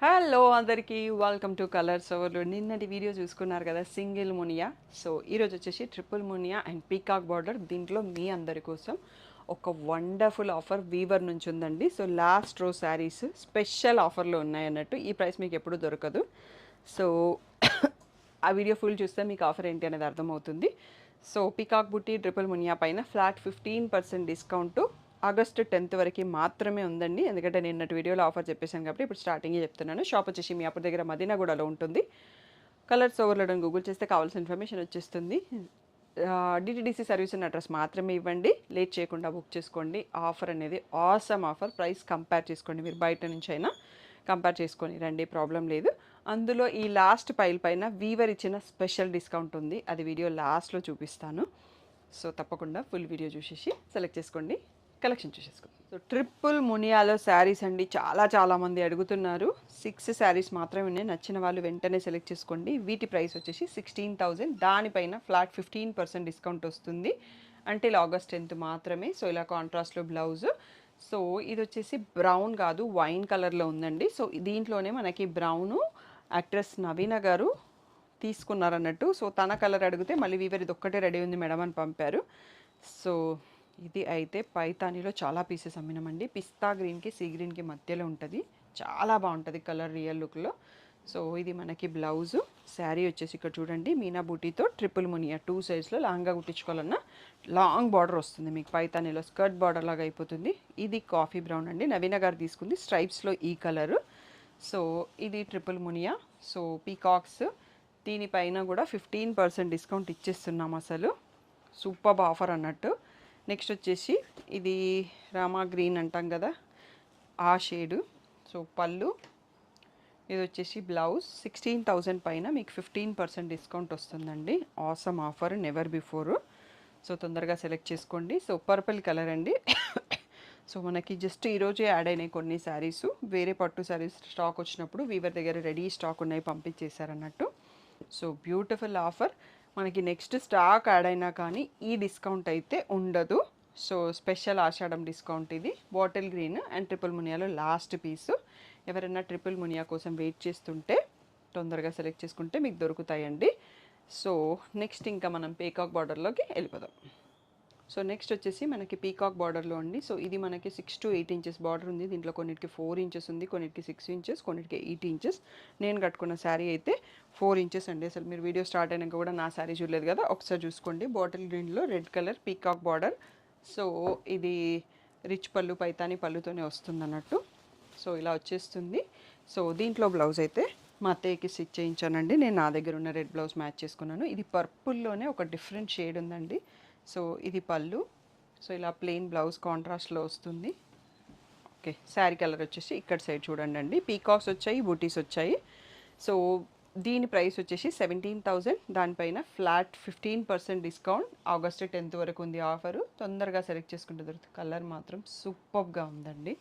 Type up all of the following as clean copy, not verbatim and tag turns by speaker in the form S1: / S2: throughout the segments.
S1: Hello అందరికీ welcome to colours overload. నిన్నటి video చూసుకున్నారు కదా, సింగిల్ మునియా. సో ఈరోజు వచ్చేసి triple Muniya and peacock border. దీంట్లో మీ అందరి కోసం ఒక వండర్ఫుల్ ఆఫర్ వీవర్ నుంచి ఉందండి. సో లాస్ట్ రో శారీస్ స్పెషల్ ఆఫర్లో ఉన్నాయన్నట్టు. ఈ ప్రైస్ మీకు ఎప్పుడు దొరకదు. సో ఆ వీడియో ఫుల్ చూస్తే మీకు ఆఫర్ ఏంటి అనేది అర్థమవుతుంది. సో పీకాక్ బుట్టి ట్రిపుల్ మునియా పైన ఫ్లాట్ 15% డిస్కౌంట్ ఆగస్టు 10th వరకు మాత్రమే ఉందండి. ఎందుకంటే నిన్నటి వీడియోలో ఆఫర్ చెప్పేశాను కాబట్టి ఇప్పుడు స్టార్టింగే చెప్తున్నాను. షాప్ వచ్చేసి మీ అప్పటి దగ్గర మదీనాగూడలో ఉంటుంది. కలర్స్ ఓవర్లోడ్ అని గూగుల్ చేస్తే కావాల్సిన ఇన్ఫర్మేషన్ వచ్చేస్తుంది. డిటిడిసి సర్వీస్ అన్న అడ్రస్ మాత్రమే ఇవ్వండి. లేట్ చేయకుండా బుక్ చేసుకోండి. ఆఫర్ అనేది ఆసమ్ ఆఫర్. ప్రైస్ కంపేర్ చేసుకోండి, మీరు బయట నుంచి అయినా కంపేర్ చేసుకొని రండి, ప్రాబ్లం లేదు. అందులో ఈ లాస్ట్ పైల్ పైన వీవర్ ఇచ్చిన స్పెషల్ డిస్కౌంట్ ఉంది. అది వీడియో లాస్ట్లో చూపిస్తాను. సో తప్పకుండా ఫుల్ వీడియో చూసేసి సెలెక్ట్ చేసుకోండి, కలెక్షన్ చూసేసుకోండి. సో ట్రిపుల్ మునియాలో శారీస్ అండి, చాలామంది అడుగుతున్నారు. 6 శారీస్ మాత్రమే ఉన్నాయి. నచ్చిన వాళ్ళు వెంటనే సెలెక్ట్ చేసుకోండి. వీటి ప్రైస్ వచ్చేసి 16,000. దానిపైన ఫ్లాట్ 15% డిస్కౌంట్ వస్తుంది అంటిల్ ఆగస్ట్ 10th మాత్రమే. సో ఇలా కాంట్రాస్ట్లో బ్లౌజ్. సో ఇది వచ్చేసి బ్రౌన్ కాదు, వైన్ కలర్లో ఉందండి. సో దీంట్లోనే మనకి బ్రౌను యాక్ట్రెస్ నవీన గారు తీసుకున్నారన్నట్టు. సో తన కలర్ అడిగితే మళ్ళీ వీవర్ ఇది ఒక్కటే రెడీ ఉంది మేడం అని పంపారు. సో ఇది అయితే పైతానీలో చాలా పీసెస్ అమ్మినామండి. పిస్తా గ్రీన్కి సీ గ్రీన్కి మధ్యలో ఉంటుంది. చాలా బాగుంటుంది కలర్ రియల్ లుక్లో. సో ఇది మనకి బ్లౌజు. శారీ వచ్చేసి ఇక్కడ చూడండి, మీనా బూటీతో ట్రిపుల్ మునియా 2 సైడ్స్లో లాంగ్గా కుట్టించుకోవాలన్నా లాంగ్ బార్డర్ వస్తుంది మీకు. పైతానీలో స్కర్ట్ బార్డర్ లాగా అయిపోతుంది. ఇది కాఫీ బ్రౌన్ అండి, నవీన గారు తీసుకుంది స్ట్రైప్స్లో ఈ కలరు. సో ఇది ట్రిపుల్ మునియా. సో పీకాక్స్ దీనిపైన కూడా 15% డిస్కౌంట్ ఇచ్చేస్తున్నాం అసలు. సూపర్ ఆఫర్ అన్నట్టు. నెక్స్ట్ వచ్చేసి ఇది రామా గ్రీన్ అంటాం కదా, ఆ షేడు. సో పళ్ళు, ఇది వచ్చేసి బ్లౌజ్. 16,000 పైన మీకు 15% డిస్కౌంట్ వస్తుందండి. Awesome offer, never before. So తొందరగా సెలెక్ట్ చేసుకోండి. సో పర్పుల్ కలర్ అండి. సో మనకి జస్ట్ ఈరోజే యాడ్ అయినాయి కొన్ని శారీస్. వేరే పట్టు శారీస్ స్టాక్ వచ్చినప్పుడు వీవర్ దగ్గర రెడీ స్టాక్ ఉన్నాయి, పంపించేశారన్నట్టు. So beautiful offer. మనకి నెక్స్ట్ స్టాక్ యాడ్ అయినా కానీ ఈ డిస్కౌంట్ అయితే ఉండదు. సో స్పెషల్ ఆషాఢం డిస్కౌంట్ ఇది. బాటిల్ గ్రీన్ అండ్ ట్రిపుల్ మునియాలో లాస్ట్ పీసు. ఎవరైనా ట్రిపుల్ మునియా కోసం వెయిట్ చేస్తుంటే తొందరగా సెలెక్ట్ చేసుకుంటే మీకు దొరుకుతాయండి. సో నెక్స్ట్ ఇంకా మనం పీకాక్ బార్డర్లోకి వెళ్ళిపోదాం. సో నెక్స్ట్ వచ్చేసి మనకి పీకాక్ బార్డర్లో అండి. సో ఇది మనకి 6 to 8 ఇంచెస్ బార్డర్ ఉంది. దీంట్లో కొన్నిటికి 4 ఇంచెస్ ఉంది, కొన్నిటికి 6 ఇంచెస్, కొన్నిటికి 8 ఇంచెస్. నేను కట్టుకున్న శారీ అయితే 4 ఇంచెస్ అండి. అసలు మీరు వీడియో స్టార్ట్ అయినాక కూడా నా శారీ చూడలేదు కదా, ఒకసారి చూసుకోండి. బాటిల్ గ్రీన్లో red colour peacock border. So ఇది రిచ్ పళ్ళు, పైతాని పళ్ళుతోనే వస్తుంది అన్నట్టు. సో ఇలా వచ్చేస్తుంది. సో దీంట్లో బ్లౌజ్ అయితే మా అత్తయ్యకి స్టిచ్ చేయించానండి. నేను నా దగ్గర ఉన్న రెడ్ బ్లౌజ్ మ్యాచ్ చేసుకున్నాను. ఇది పర్పుల్లోనే ఒక డిఫరెంట్ షేడ్ ఉందండి. సో ఇది పళ్ళు. సో ఇలా ప్లెయిన్ బ్లౌజ్ కాంట్రాస్ట్లో వస్తుంది. ఓకే, శారీ కలర్ వచ్చేసి ఇక్కడ సైడ్ చూడండి అండి, పీకాక్స్ వచ్చాయి, బూటీస్ వచ్చాయి. సో దీని ప్రైస్ వచ్చేసి 17,000. దానిపైన ఫ్లాట్ 15% డిస్కౌంట్. ఆగస్ట్ 10th వరకు ఉంది ఆఫరు. తొందరగా సెలెక్ట్ చేసుకుంటే దొరుకుతుంది. కలర్ మాత్రం సూపర్గా ఉందండి.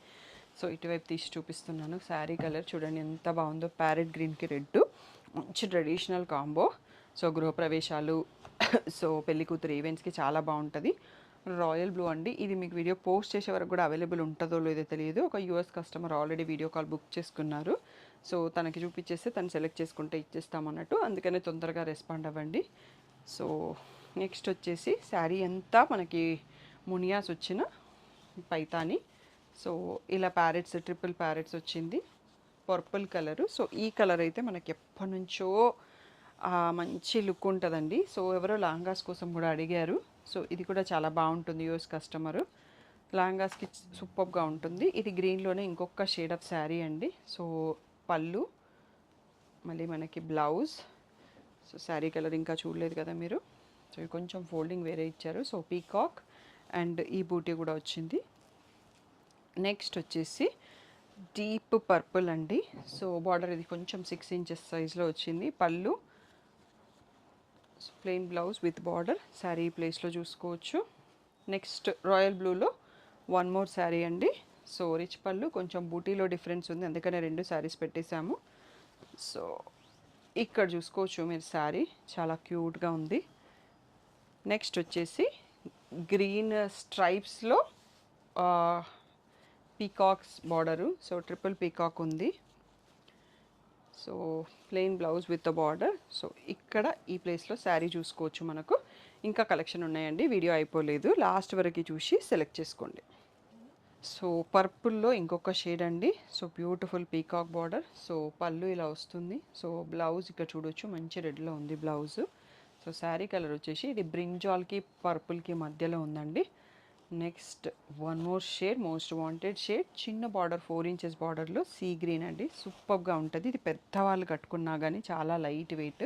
S1: సో ఇటువైపు తీసి చూపిస్తున్నాను. శారీ కలర్ చూడండి ఎంత బాగుందో, ప్యారెట్ గ్రీన్కి రెడ్, మంచి ట్రెడిషనల్ కాంబో. సో గృహప్రవేశాలు, సో పెళ్లి కూతురు ఈవెంట్స్కి చాలా బాగుంటుంది. రాయల్ బ్లూ అండి. ఇది మీకు వీడియో పోస్ట్ చేసే వరకు కూడా అవైలబుల్ ఉంటుందో లేదో తెలియదు. ఒక US customer already video call book చేసుకున్నారు. సో తనకి చూపించేస్తే తను సెలెక్ట్ చేసుకుంటే ఇచ్చేస్తామన్నట్టు, అందుకనే తొందరగా రెస్పాండ్ అవ్వండి. సో నెక్స్ట్ వచ్చేసి శారీ అంతా మనకి మునియాస్ వచ్చిన పైతాని. సో ఇలా ప్యారెట్స్, ట్రిపుల్ ప్యారెట్స్ వచ్చింది, పర్పుల్ కలరు. సో ఈ కలర్ అయితే మనకి ఎప్పటి నుంచో మంచి లుక్ ఉంటుందండి. సో ఎవరో లాంగాస్ కోసం కూడా అడిగారు. సో ఇది కూడా చాలా బాగుంటుంది. యూఎస్ కస్టమరు లాంగాస్కి సూపర్గా ఉంటుంది. ఇది గ్రీన్లోనే ఇంకొక షేడ్ ఆఫ్ శారీ అండి. సో పళ్ళు, మళ్ళీ మనకి బ్లౌజ్. సో శారీ కలర్ ఇంకా చూడలేదు కదా మీరు. సో కొంచెం ఫోల్డింగ్ వేరే ఇచ్చారు. సో పీకాక్ అండ్ ఈ బూటీ కూడా వచ్చింది. నెక్స్ట్ వచ్చేసి డీప్ పర్పుల్ అండి. సో బార్డర్ ఇది కొంచెం 6 ఇంచెస్ సైజ్లో వచ్చింది. పళ్ళు, plain blouse with border. Sari ప్లేస్లో చూసుకోవచ్చు. నెక్స్ట్ రాయల్ బ్లూలో వన్ మోర్ శారీ అండి. సో రిచ్ పళ్ళు, కొంచెం బూటీలో డిఫరెన్స్ ఉంది, అందుకనే 2 శారీస్ పెట్టేశాము. సో ఇక్కడ చూసుకోవచ్చు మీరు, శారీ చాలా క్యూట్గా ఉంది. నెక్స్ట్ వచ్చేసి గ్రీన్ స్ట్రైప్స్లో peacocks border. So triple peacock ఉంది. So plain blouse with border. So ఇక్కడ ఈ ప్లేస్లో శారీ చూసుకోవచ్చు. మనకు ఇంకా కలెక్షన్ ఉన్నాయండి, వీడియో అయిపోలేదు, లాస్ట్ వరకు చూసి సెలెక్ట్ చేసుకోండి. సో పర్పుల్లో ఇంకొక షేడ్ అండి. So beautiful peacock border. So పళ్ళు ఇలా వస్తుంది. సో బ్లౌజ్ ఇక్కడ చూడొచ్చు, మంచి రెడ్లో ఉంది బ్లౌజ్. సో శారీ కలర్ వచ్చేసి ఇది బ్రింజాల్కి పర్పుల్కి మధ్యలో ఉందండి. Next one more shade, most wanted shade, చిన్న బార్డర్ 4 ఇంచెస్ బార్డర్లో సీ గ్రీన్ అండి. సూపర్గా ఉంటుంది. ఇది పెద్దవాళ్ళు కట్టుకున్నా కానీ చాలా లైట్ వెయిట్,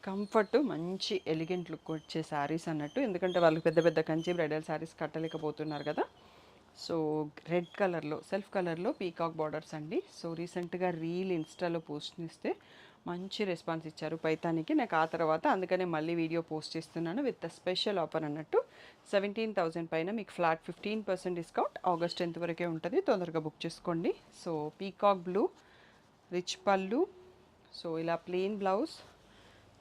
S1: కంఫర్ట్, మంచి ఎలిగెంట్ లుక్ వచ్చే శారీస్ అన్నట్టు. ఎందుకంటే వాళ్ళు పెద్ద పెద్ద కంచి బ్రైడల్ శారీస్ కట్టలేకపోతున్నారు కదా. సో రెడ్ కలర్లో, సెల్ఫ్ కలర్లో పీకాక్ బార్డర్స్ అండి. సో రీసెంట్గా రీల్ ఇన్స్టాలో పోస్ట్ చేస్తే మంచి రెస్పాన్స్ ఇచ్చారు పైతానికి. నాకు ఆ తర్వాత అందుకనే మళ్ళీ వీడియో పోస్ట్ చేస్తున్నాను విత్ స్పెషల్ ఆఫర్ అన్నట్టు. 17,000 పైన మీకు ఫ్లాట్ 15% డిస్కౌంట్. ఆగస్ట్ 10th వరకే ఉంటుంది, తొందరగా బుక్ చేసుకోండి. సో పీకాక్ బ్లూ, రిచ్ పళ్ళు, సో ఇలా ప్లెయిన్ బ్లౌజ్.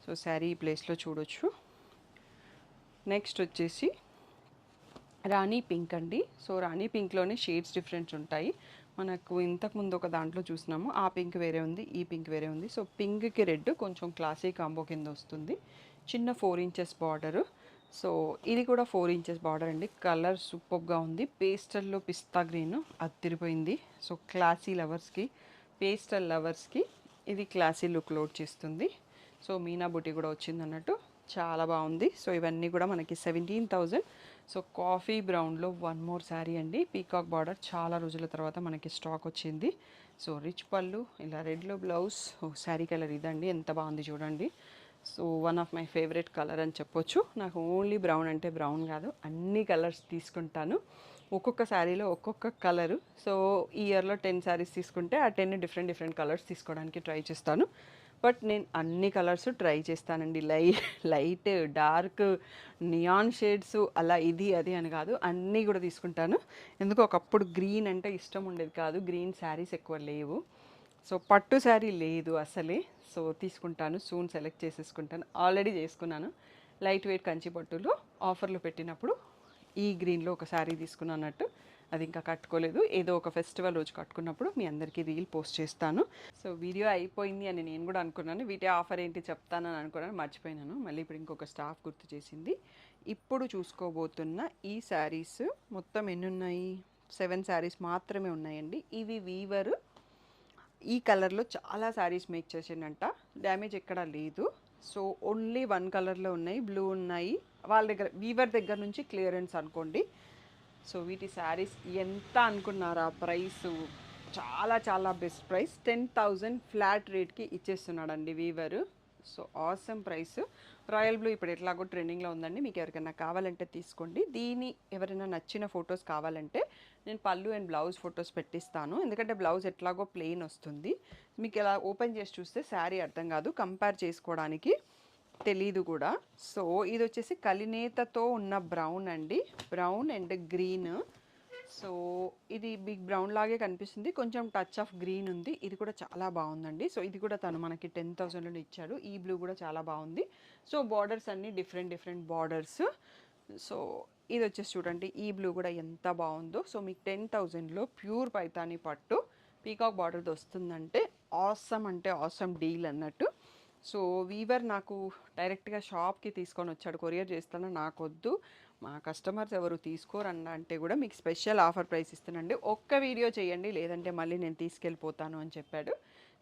S1: సో శారీ ఈ ప్లేస్లో చూడొచ్చు. నెక్స్ట్ వచ్చేసి రాణి పింక్ అండి. సో రాణి పింక్లోనే షేడ్స్ డిఫరెంట్స్ ఉంటాయి. మనకు ఇంతకుముందు ఒక దాంట్లో చూసినాము, ఆ పింక్ వేరే ఉంది, ఈ పింక్ వేరే ఉంది. సో పింక్కి రెడ్ కొంచెం క్లాసీ కాంబో కింద వస్తుంది. చిన్న 4 ఇంచెస్ బార్డరు. సో ఇది కూడా 4 ఇంచెస్ బార్డర్ అండి. కలర్ సూపర్గా ఉంది. పేస్టల్లో పిస్తా గ్రీన్ అదిరిపోయింది. సో క్లాసీ లవర్స్కి, పేస్టల్ లవర్స్కి ఇది క్లాసీ లుక్ లోడ్ చేస్తుంది. సో మీనా బుటీ కూడా వచ్చింది అన్నట్టు, చాలా బాగుంది. సో ఇవన్నీ కూడా మనకి 17,000. సో కాఫీ బ్రౌన్లో వన్ మోర్ శారీ అండి. పీకాక్ బార్డర్ చాలా రోజుల తర్వాత మనకి స్టాక్ వచ్చింది. సో రిచ్ పళ్ళు, ఇలా రెడ్లో బ్లౌజ్. శారీ కలర్ ఇదండి, ఎంత బాగుంది చూడండి. So one of my favourite colour అని చెప్పొచ్చు. నాకు ఓన్లీ బ్రౌన్ అంటే బ్రౌన్ కాదు, అన్ని కలర్స్ తీసుకుంటాను. ఒక్కొక్క శారీలో ఒక్కొక్క కలరు. సో ఈ ఇయర్లో 10 శారీస్ తీసుకుంటే ఆ 10 డిఫరెంట్ డిఫరెంట్ కలర్స్ తీసుకోవడానికి ట్రై చేస్తాను. బట్ నేను అన్ని కలర్స్ ట్రై చేస్తానండి. లైట్, డార్క్, నియాన్ షేడ్స్, అలా ఇది అది అని కాదు, అన్నీ కూడా తీసుకుంటాను. ఎందుకు ఒకప్పుడు గ్రీన్ అంటే ఇష్టం ఉండేది కాదు, గ్రీన్ శారీస్ ఎక్కువ లేవు. సో పట్టు శారీ లేదు అసలే. సో తీసుకుంటాను, సూన్ సెలెక్ట్ చేసేసుకుంటాను. ఆల్రెడీ చేసుకున్నాను లైట్ వెయిట్ కంచి పట్టులో ఆఫర్లో పెట్టినప్పుడు. ఈ గ్రీన్లో ఒక శారీ తీసుకున్నాను అన్నట్టు, అది ఇంకా కట్టుకోలేదు. ఏదో ఒక ఫెస్టివల్ రోజు కట్టుకున్నప్పుడు మీ అందరికీ రీల్ పోస్ట్ చేస్తాను. సో వీడియో అయిపోయింది అని నేను కూడా అనుకున్నాను. వీటి ఆఫర్ ఏంటి చెప్తానని అనుకున్నాను, మర్చిపోయినాను. మళ్ళీ ఇప్పుడు ఇంకొక స్టాఫ్ గుర్తు చేసింది. ఇప్పుడు చూసుకోబోతున్న ఈ శారీస్ మొత్తం ఎన్ని ఉన్నాయి? 7 శారీస్ మాత్రమే ఉన్నాయండి. ఇవి వీవర్ ఈ కలర్లో చాలా శారీస్ మేక్ చేసిండంట, డ్యామేజ్ ఎక్కడా లేదు. సో ఓన్లీ 1 కలర్లో ఉన్నాయి, బ్లూ ఉన్నాయి. వాళ్ళ దగ్గర వీవర్ దగ్గర నుంచి క్లియరెన్స్ అనుకోండి. సో వీటి శారీస్ ఎంత అనుకున్నారా ప్రైస్? చాలా చాలా బెస్ట్ ప్రైస్. 10,000 ఫ్లాట్ రేట్కి ఇచ్చేస్తున్నాడండి weaver. So awesome price. Royal blue ఇప్పుడు ఎట్లాగో ట్రెండింగ్లో ఉందండి. మీకు ఎవరికైనా కావాలంటే తీసుకోండి. దీని ఎవరైనా నచ్చిన ఫొటోస్ కావాలంటే నేను పళ్ళు అండ్ బ్లౌజ్ ఫొటోస్ పెట్టిస్తాను. ఎందుకంటే బ్లౌజ్ ఎట్లాగో ప్లెయిన్ వస్తుంది. మీకు ఎలా ఓపెన్ చేసి చూస్తే శారీ అర్థం కాదు, కంపేర్ చేసుకోవడానికి తెలీదు కూడా. సో ఇది వచ్చేసి కలినేతతో ఉన్న బ్రౌన్ అండి, బ్రౌన్ అండ్ గ్రీన్. సో ఇది బిగ్ బ్రౌన్ లాగే కనిపిస్తుంది, కొంచెం టచ్ ఆఫ్ గ్రీన్ ఉంది. ఇది కూడా చాలా బాగుందండి. సో ఇది కూడా తను మనకి 10,000లో ఇచ్చాడు. ఈ బ్లూ కూడా చాలా బాగుంది. సో బార్డర్స్ అన్నీ డిఫరెంట్ డిఫరెంట్ బార్డర్స్. సో ఇది వచ్చేసి చూడండి, ఈ బ్లూ కూడా ఎంత బాగుందో. సో మీకు 10,000లో ప్యూర్ పైతానీ పట్టు పీకాక్ బార్డర్ది వస్తుందంటే ఆసమ్ అంటే ఆసమ్ డీల్ అన్నట్టు. సో వీవర్ నాకు డైరెక్ట్గా షాప్కి తీసుకొని వచ్చాడు, కొరియర్ చేస్తాను, నాకొద్దు, మా కస్టమర్స్ ఎవరు తీసుకోరన్న అంటే కూడా మీకు స్పెషల్ ఆఫర్ ప్రైస్ ఇస్తానండి, ఒక్క వీడియో చేయండి, లేదంటే మళ్ళీ నేను తీసుకెళ్ళిపోతాను అని చెప్పాడు.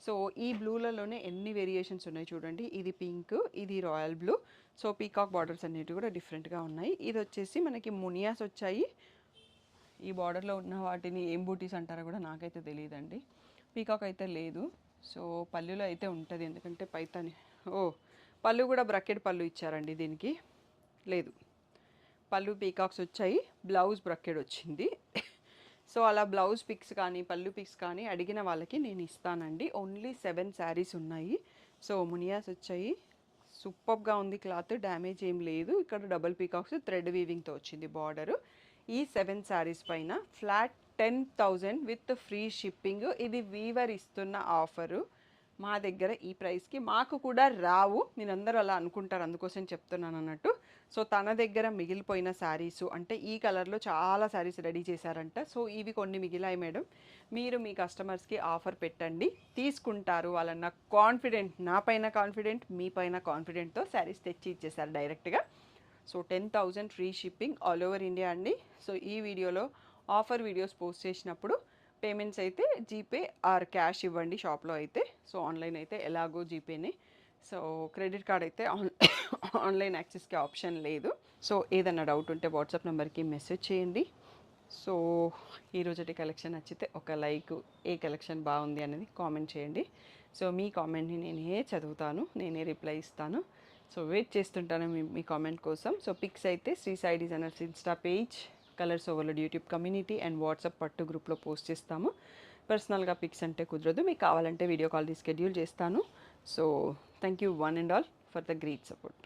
S1: సో ఈ బ్లూలలోనే ఎన్ని వేరియేషన్స్ ఉన్నాయి చూడండి. ఇది పింక్, ఇది royal blue. So peacock borders అన్నిటి కూడా డిఫరెంట్గా ఉన్నాయి. ఇది వచ్చేసి మనకి మునియాస్ వచ్చాయి. ఈ బార్డర్లో ఉన్న వాటిని ఏం బూటీస్ అంటారో కూడా నాకైతే తెలియదండి. పీకాక్ అయితే లేదు. సో పళ్ళులో అయితే ఉంటుంది, ఎందుకంటే పైతాని పళ్ళు కూడా బ్రకెట్ పళ్ళు ఇచ్చారండి. దీనికి లేదు, పళ్ళు పీకాక్స్ వచ్చాయి, బ్లౌజ్ బ్రకెట్ వచ్చింది. సో అలా బ్లౌజ్ పిక్స్ కానీ పళ్ళు పిక్స్ కానీ అడిగిన వాళ్ళకి నేను ఇస్తానండి. ఓన్లీ 7 శారీస్ ఉన్నాయి. సో మునియాస్ వచ్చాయి, సూపర్గా ఉంది క్లాత్, డ్యామేజ్ ఏం లేదు. ఇక్కడ డబుల్ పీకాక్స్ థ్రెడ్ వీవింగ్తో వచ్చింది బార్డరు. ఈ 7 శారీస్ పైన ఫ్లాట్ 10,000 విత్ ఫ్రీ షిప్పింగ్. ఇది వీవర్ ఇస్తున్న ఆఫరు. మా దగ్గర ఈ ప్రైస్కి మాకు కూడా రావు, మీరందరూ అలా అనుకుంటారు, అందుకోసం చెప్తున్నాను అన్నట్టు. సో తన దగ్గర మిగిలిపోయిన శారీస్ అంటే ఈ కలర్లో చాలా శారీస్ రెడీ చేశారంట. సో ఇవి కొన్ని మిగిలాయి మేడం, మీరు మీ కస్టమర్స్కి ఆఫర్ పెట్టండి, తీసుకుంటారు వాళ్ళన్న కాన్ఫిడెంట్, నా పైన కాన్ఫిడెంట్, మీ పైన కాన్ఫిడెంట్తో శారీస్ తెచ్చి ఇచ్చేసారు డైరెక్ట్గా. So 10,000 free shipping all over India అండి. సో ఈ వీడియోలో ఆఫర్ వీడియోస్ పోస్ట్ చేసినప్పుడు పేమెంట్స్ అయితే జీపే ఆర్ క్యాష్ ఇవ్వండి షాప్లో అయితే. సో ఆన్లైన్ అయితే ఎలాగో జీపేనే. సో క్రెడిట్ కార్డ్ అయితే ఆన్లైన్ యాక్సెస్కి ఆప్షన్ లేదు. సో ఏదన్నా డౌట్ ఉంటే వాట్సాప్ నెంబర్కి మెసేజ్ చేయండి. సో ఈరోజుటి కలెక్షన్ నచ్చితే ఒక లైక్, ఏ కలెక్షన్ బాగుంది అనేది కామెంట్ చేయండి. సో మీ కామెంట్ని నేనే చదువుతాను, నేనే రిప్లై ఇస్తాను. సో వెయిట్ చేస్తుంటాను మీ కామెంట్ కోసం. సో పిక్స్ అయితే Sri Sai designers insta page, colours overload YouTube community and WhatsApp పట్టు గ్రూప్లో పోస్ట్ చేస్తాము. పర్సనల్గా పిక్స్ అంటే కుదరదు, మీకు కావాలంటే వీడియో కాల్ షెడ్యూల్ చేస్తాను. So thank you one and all for the great support.